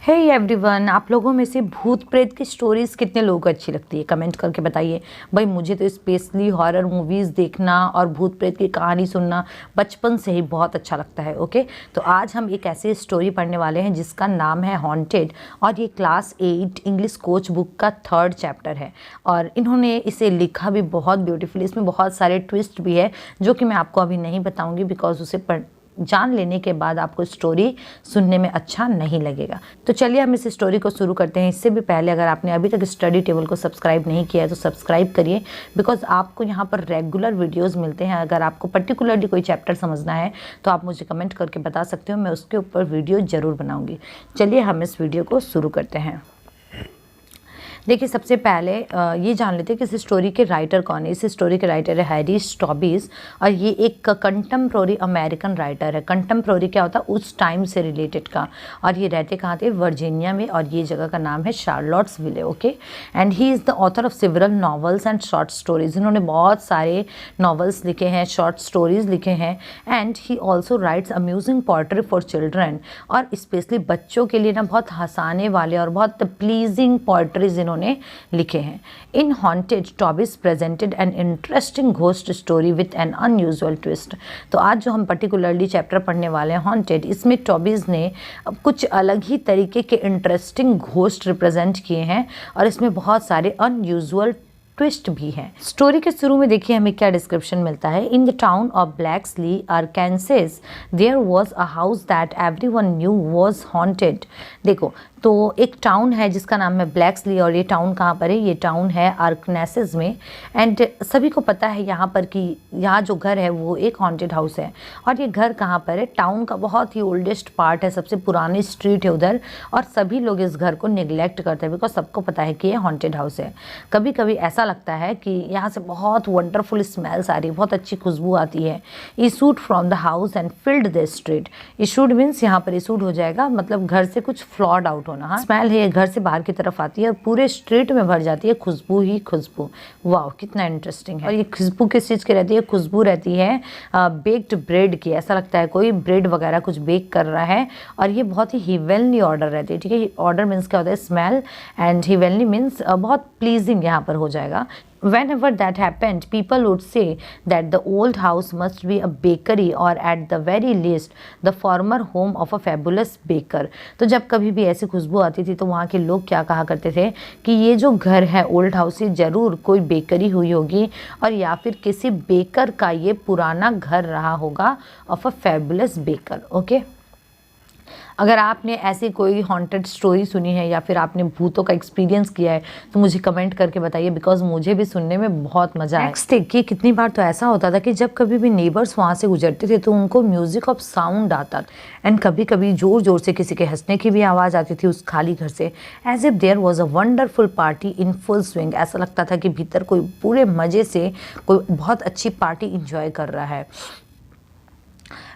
Hey everyone, आप लोगों में से भूत प्रेत की स्टोरीज़ कितने लोगों को अच्छी लगती है? कमेंट करके बताइए। भाई मुझे तो स्पेशली हॉरर मूवीज़ देखना और भूत प्रेत की कहानी सुनना बचपन से ही बहुत अच्छा लगता है। ओके, तो आज हम एक ऐसी स्टोरी पढ़ने वाले हैं जिसका नाम है हॉन्टेड, और ये क्लास 8 इंग्लिश कोच बुक का 3rd चैप्टर है। और इन्होंने इसे लिखा भी बहुत ब्यूटीफुली। इसमें बहुत सारे ट्विस्ट भी है जो कि मैं आपको अभी नहीं बताऊँगी, बिकॉज उसे जान लेने के बाद आपको स्टोरी सुनने में अच्छा नहीं लगेगा। तो चलिए हम इस स्टोरी को शुरू करते हैं। इससे भी पहले अगर आपने अभी तक स्टडी टेबल को सब्सक्राइब नहीं किया है तो सब्सक्राइब करिए, बिकॉज आपको यहाँ पर रेगुलर वीडियोस मिलते हैं। अगर आपको पर्टिकुलरली कोई चैप्टर समझना है तो आप मुझे कमेंट करके बता सकते हो, मैं उसके ऊपर वीडियो ज़रूर बनाऊँगी। चलिए हम इस वीडियो को शुरू करते हैं। देखिए, सबसे पहले ये जान लेते हैं कि इस स्टोरी के राइटर कौन है। इस स्टोरी के राइटर है हैरी स्टॉबीज़, और ये एक कंटेम्प्रोरी अमेरिकन राइटर है। कंटेम्प्रोरी क्या होता है? उस टाइम से रिलेटेड का। और ये रहते कहाँ थे? वर्जीनिया में, और ये जगह का नाम है Charlottesville. Okay, and he is the author of several novels and short stories. इन्होंने बहुत सारे नॉवेल्स लिखे हैं, शॉर्ट स्टोरीज लिखे हैं, and he also rights amusing poetry for children. और स्पेशली बच्चों के लिए ना बहुत हंसाने वाले और बहुत प्लीजिंग पोएट्रीज ने लिखे हैं। In haunted, Toby's presented an interesting ghost story with an unusual twist. तो आज जो हम पर्टिकुलरली चैप्टर पढ़ने वाले हैं हॉन्टेड, इसमें टॉबीज ने कुछ अलग ही तरीके के इंटरेस्टिंग घोस्ट रिप्रेजेंट किए हैं, और इसमें बहुत सारे अनयूजुअल ट्विस्ट भी है। स्टोरी के शुरू में देखिए हमें क्या डिस्क्रिप्शन मिलता है। In the town of Blaxley, Arkansas, there was a house that everyone knew was haunted. देखो, तो एक टाउन है जिसका नाम है ब्लैक्सली, और ये टाउन कहाँ पर है? ये टाउन है आर्कांसस में। एंड सभी को पता है यहाँ पर कि यहाँ जो घर है वो एक हॉन्टेड हाउस है। और ये घर कहाँ पर है? टाउन का बहुत ही ओल्डेस्ट पार्ट है, सबसे पुरानी स्ट्रीट है उधर, और सभी लोग इस घर को निगलेक्ट करते हैं बिकॉज सबको पता है कि ये हॉन्टेड हाउस है। कभी कभी ऐसा लगता है कि यहाँ से बहुत वंडरफुल स्मेल्स आ रही है, बहुत अच्छी खुशबू आती है। Issued from the house and filled the street. Issued means यहाँ पर इशूड हो जाएगा, मतलब घर से कुछ फ्लॉड आउट होना। हाँ, स्मेल है, घर से बाहर की तरफ आती है और पूरे स्ट्रीट में भर जाती है, खुशबू ही खुशबू। वाह, कितना इंटरेस्टिंग है। और ये खुशबू किस चीज़ की रहती है? खुशबू रहती है बेक्ड ब्रेड की। ऐसा लगता है कोई ब्रेड वगैरह कुछ बेक कर रहा है, और ये बहुत ही हेवनली ऑर्डर रहती है। ठीक है, ऑर्डर मीन्स क्या होता है? स्मेल, एंड हेवनली मीन्स बहुत प्लीजिंग यहाँ पर हो जाएगा। Whenever that happened, people would say that the old house must be a bakery, or at the very least the former home of a fabulous baker. तो जब कभी भी ऐसी खुशबू आती थी तो वहाँ के लोग क्या कहा करते थे कि ये जो घर है ओल्ड हाउस, ये ज़रूर कोई बेकरी हुई होगी, और या फिर किसी बेकर का ये पुराना घर रहा होगा, of a fabulous baker. Okay, अगर आपने ऐसी कोई हॉन्टेड स्टोरी सुनी है या फिर आपने भूतों का एक्सपीरियंस किया है तो मुझे कमेंट करके बताइए, बिकॉज मुझे भी सुनने में बहुत मज़ा आया। नेक्स्ट देखिए, कितनी बार तो ऐसा होता था कि जब कभी भी नेबर्स वहाँ से गुजरते थे तो उनको म्यूजिक ऑफ साउंड आता, एंड कभी कभी ज़ोर ज़ोर से किसी के हंसने की भी आवाज़ आती थी उस खाली घर से, as if there was a wonderful party in full swing. ऐसा लगता था कि भीतर कोई पूरे मज़े से कोई बहुत अच्छी पार्टी इंजॉय कर रहा है।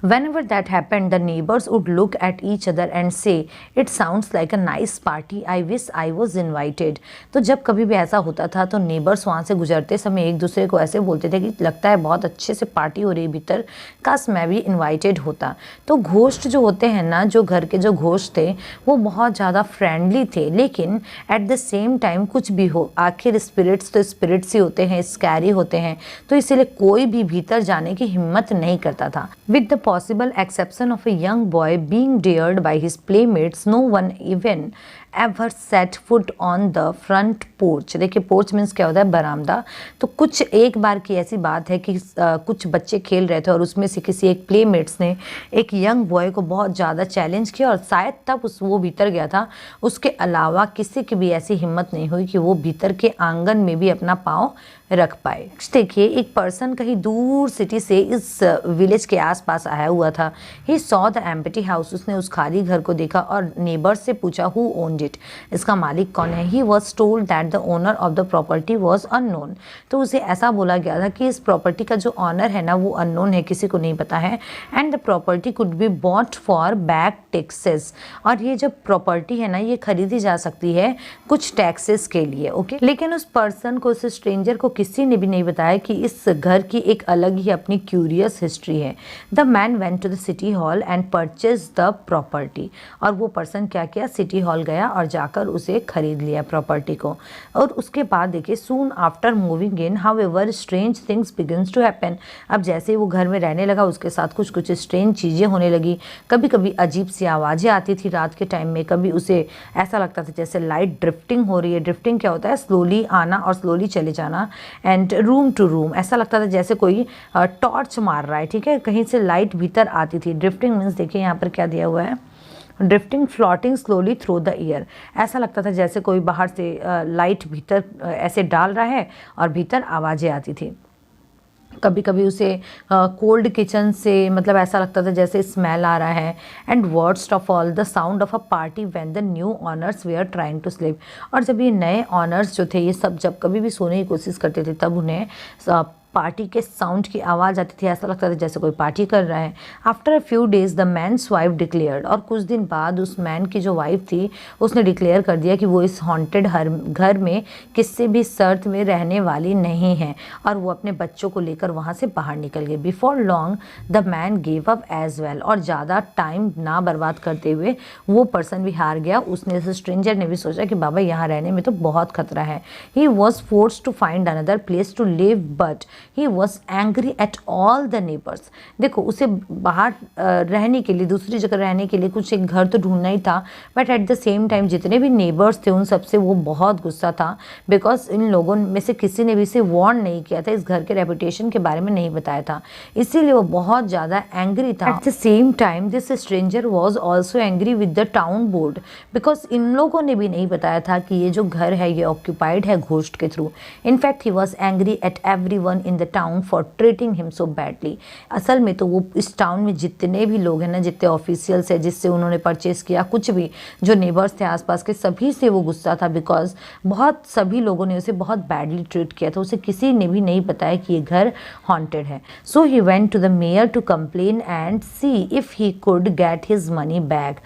Whenever that happened, the neighbors would look at each other and say, "It sounds like a nice party. I wish I was invited." तो जब कभी भी ऐसा होता था तो नेबर्स वहाँ से गुजरते समय एक दूसरे को ऐसे बोलते थे कि लगता है बहुत अच्छे से पार्टी हो रही है भीतर, काश मैं भी इनवाइटेड होता। तो घोस्ट जो होते हैं ना, जो घर के जो घोस्ट थे वो बहुत ज़्यादा फ्रेंडली थे, लेकिन एट द सेम टाइम कुछ भी हो, आखिर स्पिरिट्स तो स्पिरिट्स ही होते हैं, स्कैरी होते हैं, तो इसीलिए कोई भी भीतर जाने की हिम्मत नहीं करता था। With the possible exception of a young boy being dared by his playmates, no one even ever set foot on the front porch. देखिए, पोर्च मीन्स क्या होता है? बरामदा। तो कुछ एक बार की ऐसी बात है कि कुछ बच्चे खेल रहे थे और उसमें से किसी एक प्लेमेट्स ने एक यंग बॉय को बहुत ज़्यादा चैलेंज किया, और शायद तब वो भीतर गया था। उसके अलावा किसी की भी ऐसी हिम्मत नहीं हुई कि वो भीतर के आंगन में भी अपना पाँव रख पाए। देखिए, एक पर्सन कहीं दूर सिटी से इस विलेज के आसपास आया हुआ था। He saw the empty house. उसने उस खाली घर को देखा और नेबर से पूछा हु ओन्ड इट, इसका मालिक कौन है। He was told that the owner of the property was unknown. तो उसे ऐसा बोला गया था कि इस प्रॉपर्टी का जो ऑनर है ना वो अननोन है, किसी को नहीं पता है, and the property could be bought for back taxes. और ये जो प्रॉपर्टी है ना ये खरीदी जा सकती है कुछ टैक्सेस के लिए। ओके, लेकिन उस पर्सन को, उस स्ट्रेंजर को किसी ने भी नहीं बताया कि इस घर की एक अलग ही अपनी क्यूरियस हिस्ट्री है। The man man went to the city hall and purchase the property. और वो पर्सन क्या किया, सिटी हॉल गया और जाकर उसे खरीद लिया प्रॉपर्टी को। और उसके बाद देखिए soon after moving in however strange things begins to happen. अब जैसे वो घर में रहने लगा उसके साथ कुछ कुछ स्ट्रेंज चीज़ें होने लगी। कभी कभी अजीब सी आवाज़ें आती थी रात के टाइम में, कभी उसे ऐसा लगता था जैसे लाइट ड्रिफ्टिंग हो रही है। ड्रिफ्टिंग क्या होता है, स्लोली आना और स्लोली चले जाना। एंड रूम टू रूम ऐसा लगता था जैसे कोई टॉर्च मार रहा है, ठीक है, कहीं से लाइट भीतर आती थी। ड्रिफ्टिंग मीन्स देखिए यहाँ पर क्या दिया हुआ है, drifting floating slowly through the air. ऐसा लगता था जैसे कोई बाहर से लाइट भीतर ऐसे डाल रहा है और भीतर आवाज़ें आती थी। कभी कभी उसे कोल्ड किचन से मतलब ऐसा लगता था जैसे स्मेल आ रहा है। And worst of all the sound of a party when the new owners were are trying to sleep. और जब ये नए ऑनर्स जो थे ये सब जब कभी भी सोने की कोशिश करते थे तब उन्हें पार्टी के साउंड की आवाज़ आती थी, ऐसा लगता था जैसे कोई पार्टी कर रहा है। After a few days the man's wife declared. और कुछ दिन बाद उस मैन की जो वाइफ थी उसने डिक्लेयर कर दिया कि वो इस हॉन्टेड घर में किसी भी शर्त में रहने वाली नहीं है और वो अपने बच्चों को लेकर वहाँ से बाहर निकल गए। Before long the man gave up as well. और ज़्यादा टाइम ना बर्बाद करते हुए वो पर्सन भी हार गया। उसने स्ट्रेंजर ने भी सोचा कि बाबा यहाँ रहने में तो बहुत खतरा है। He was forced to find another place to live but he was angry at all the neighbours. देखो उसे बाहर रहने के लिए, दूसरी जगह रहने के लिए कुछ एक घर तो ढूंढना ही था, but at the same time जितने भी नेबर्स थे उन सबसे वो बहुत गुस्सा था। बिकॉज इन लोगों में से किसी ने भी इसे वार्न नहीं किया था, इस घर के रेपुटेशन के बारे में नहीं बताया था, इसीलिए वो बहुत ज़्यादा एंग्री था। At the same time this stranger was also angry with the town board because in लोगों ने भी नहीं बताया था कि ये जो घर है ये ऑक्यूपाइड है घोस्ट के through. In fact he was angry at every one in the town for treating him so badly. असल में तो वो इस टाउन में जितने भी लोग हैं ना, जितने ऑफिशियल्स है जिससे उन्होंने परचेस किया, कुछ भी जो नेबर्स थे आसपास के, सभी से वो गुस्सा था बिकॉज बहुत सभी लोगों ने उसे बहुत बैडली ट्रीट किया था। उसे किसी ने भी नहीं बताया कि ये घर हॉन्टेड है। So he went to the mayor to complain and see if he could get his money back.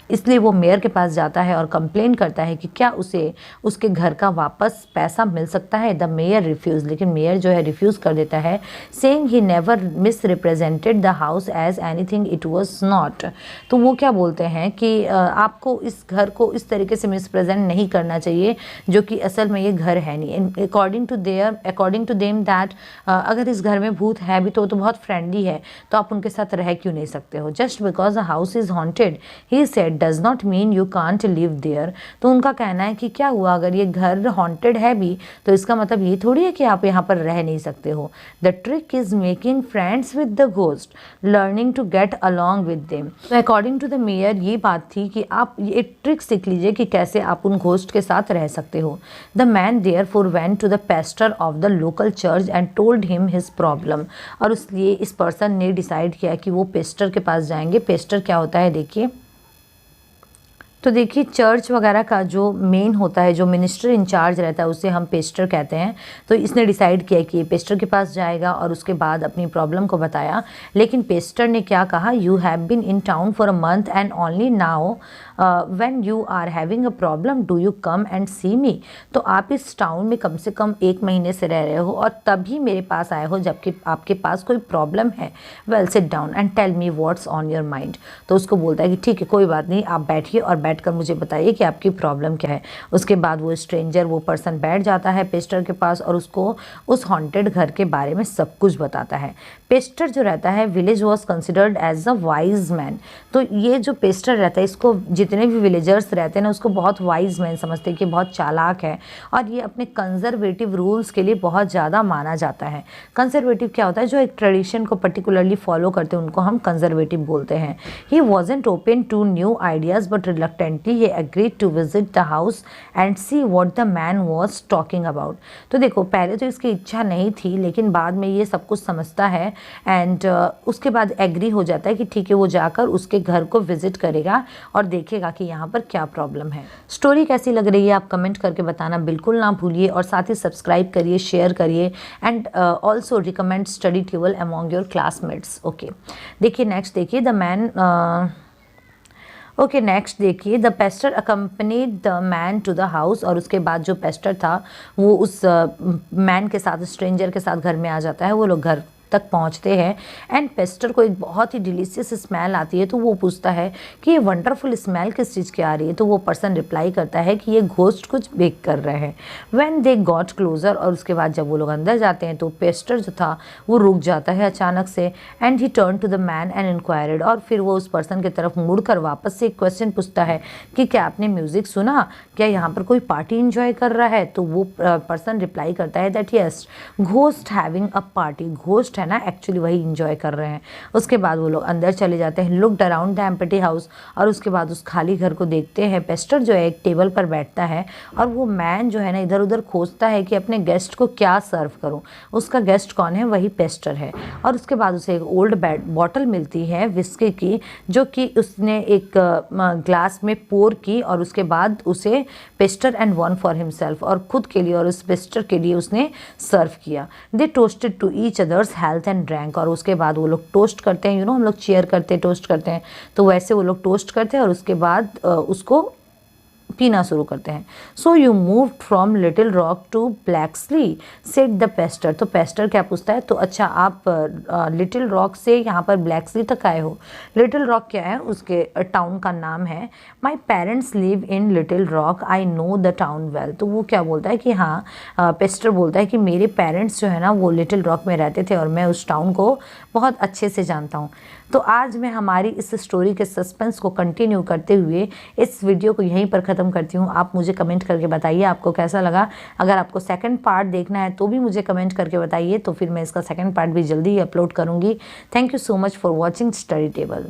इसलिए वो मेयर के पास जाता है और कंप्लेन करता है कि क्या उसे उसके घर का वापस पैसा मिल सकता है। The mayor refuse. लेकिन मेयर जो है रिफ्यूज़ कर देता है, saying he never misrepresented the house as anything it was not. तो वो क्या बोलते हैं कि आपको इस घर को इस तरीके से मिसप्रेजेंट नहीं करना चाहिए जो कि असल में ये घर है नहीं। अकॉर्डिंग टू देम दैट अगर इस घर में भूत है भी तो बहुत फ्रेंडली है, तो आप उनके साथ रह क्यों नहीं सकते हो। Just because the house is haunted he said does not mean you can't live there. तो उनका कहना है कि क्या हुआ अगर ये घर हॉन्टेड है भी तो इसका मतलब ये थोड़ी है कि आप यहाँ पर रह नहीं सकते हो। The trick is making friends with the ghost, learning to get along with them. तो अकॉर्डिंग टू द मेयर ये बात थी कि आप ये ट्रिक सीख लीजिए कि कैसे आप उन घोस्ट के साथ रह सकते हो। The man therefore went to the pastor of the local church and told him his problem. और इसलिए इस पर्सन ने डिसाइड किया कि वो पेस्टर के पास जाएंगे। पेस्टर क्या होता है देखिए, तो देखिए चर्च वगैरह का जो मेन होता है, जो मिनिस्टर इंचार्ज रहता है उसे हम पेस्टर कहते हैं। तो इसने डिसाइड किया कि पेस्टर के पास जाएगा और उसके बाद अपनी प्रॉब्लम को बताया। लेकिन पेस्टर ने क्या कहा, you have been in town for a month and only now when you are having a problem do you come and see me. तो आप इस टाउन में कम से कम 1 महीने से रह रहे हो और तभी मेरे पास आए हो जबकि आपके पास कोई प्रॉब्लम है। Well sit down and tell me what's on your mind. तो उसको बोलता है कि ठीक है कोई बात नहीं, आप बैठिए और बैठकर मुझे बताइए कि आपकी प्रॉब्लम क्या है। उसके बाद वो स्ट्रेंजर, वो पर्सन बैठ जाता है पेस्टर के पास और उसको उस हॉन्टेड घर के बारे में सब कुछ बताता है। पेस्टर जो रहता है village was considered as a wise man. तो ये जो पेस्टर रहता है इसको जितने भी विलेजर्स रहते हैं ना उसको बहुत वाइज मैन समझते हैं कि बहुत चालाक है और ये अपने कंजर्वेटिव रूल्स के लिए बहुत ज़्यादा माना जाता है। कंजर्वेटिव क्या होता है, जो एक ट्रेडिशन को पर्टिकुलरली फॉलो करते हैं उनको हम कंजर्वेटिव बोलते हैं। He wasn't open to new ideas but reluctantly he agreed to visit the house and see what the man was talking about. तो देखो पहले तो इसकी इच्छा नहीं थी लेकिन बाद में ये सब कुछ समझता है एंड उसके बाद एग्री हो जाता है कि ठीक है वो जाकर उसके घर को विजिट करेगा और देखेगा कि यहाँ पर क्या प्रॉब्लम है। स्टोरी कैसी लग रही है आप कमेंट करके बताना बिल्कुल ना भूलिए और साथ ही सब्सक्राइब करिए, शेयर करिए and also recommend study table among your classmates. Okay देखिए नेक्स्ट देखिए द मैन नेक्स्ट देखिए the pastor accompanied the man to the house. और उसके बाद जो पेस्टर था वो उस मैन के साथ, स्ट्रेंजर के साथ घर में आ जाता है। वो लोग घर तक पहुंचते हैं एंड पेस्टर को एक बहुत ही डिलीशियस स्मेल आती है। तो वो पूछता है कि ये वंडरफुल स्मेल किस चीज़ की आ रही है। तो वो पर्सन रिप्लाई करता है कि ये घोस्ट कुछ बेक कर रहे हैं। व्हेन दे गॉट क्लोजर, और उसके बाद जब वो लोग अंदर जाते हैं तो पेस्टर जो था वो रुक जाता है अचानक से and he turn to the man and inquired, और फिर वो उस पर्सन की तरफ मुड़कर वापस से एक क्वेश्चन पूछता है कि क्या आपने म्यूजिक सुना, क्या यहाँ पर कोई पार्टी इंजॉय कर रहा है। तो वो पर्सन रिप्लाई करता है that yes ghost having a party, ghost है ना एक्चुअली वही इंजॉय कर रहे हैं। उसके बाद वो लोग अंदर चले जाते हैं, looked around the empty house, और उसके बाद उस खाली घर को देखते हैं। पेस्टर जो है एक टेबल पर बैठता है और वो मैन जो है ना इधर उधर खोजता है कि अपने गेस्ट को क्या सर्व करूं। उसका गेस्ट कौन है, वही पेस्टर है। और उसके बाद उसे एक ओल्ड बॉटल मिलती है विस्की की, जो कि उसने एक ग्लास में पोर की, और उसके बाद उसे Pasteur and one for himself, और खुद के लिए और उस पेस्टर के लिए उसने सर्व किया। They toasted to each others health and drank, और उसके बाद वो लोग टोस्ट करते हैं, हम लोग चीयर करते हैं, टोस्ट करते हैं, तो वैसे वो लोग टोस्ट करते हैं और उसके बाद उसको पीना शुरू करते हैं। So you move from Little Rock to Blaxley said the pastor. तो पेस्टर क्या पूछता है, तो अच्छा आप लिटिल रॉक से यहाँ पर ब्लैक्सली तक आए हो। लिटिल रॉक क्या है, उसके टाउन का नाम है। My parents live in little rock, I know the town well. तो वो क्या बोलता है कि हाँ, पेस्टर बोलता है कि मेरे पेरेंट्स जो है ना वो लिटिल रॉक में रहते थे और मैं उस टाउन को बहुत अच्छे से जानता हूँ। तो आज मैं हमारी इस स्टोरी के सस्पेंस को कंटिन्यू करते हुए इस वीडियो को यहीं पर ख़त्म करती हूँ। आप मुझे कमेंट करके बताइए आपको कैसा लगा। अगर आपको सेकंड पार्ट देखना है तो भी मुझे कमेंट करके बताइए, तो फिर मैं इसका सेकंड पार्ट भी जल्दी ही अपलोड करूँगी। Thank you so much for watching study table.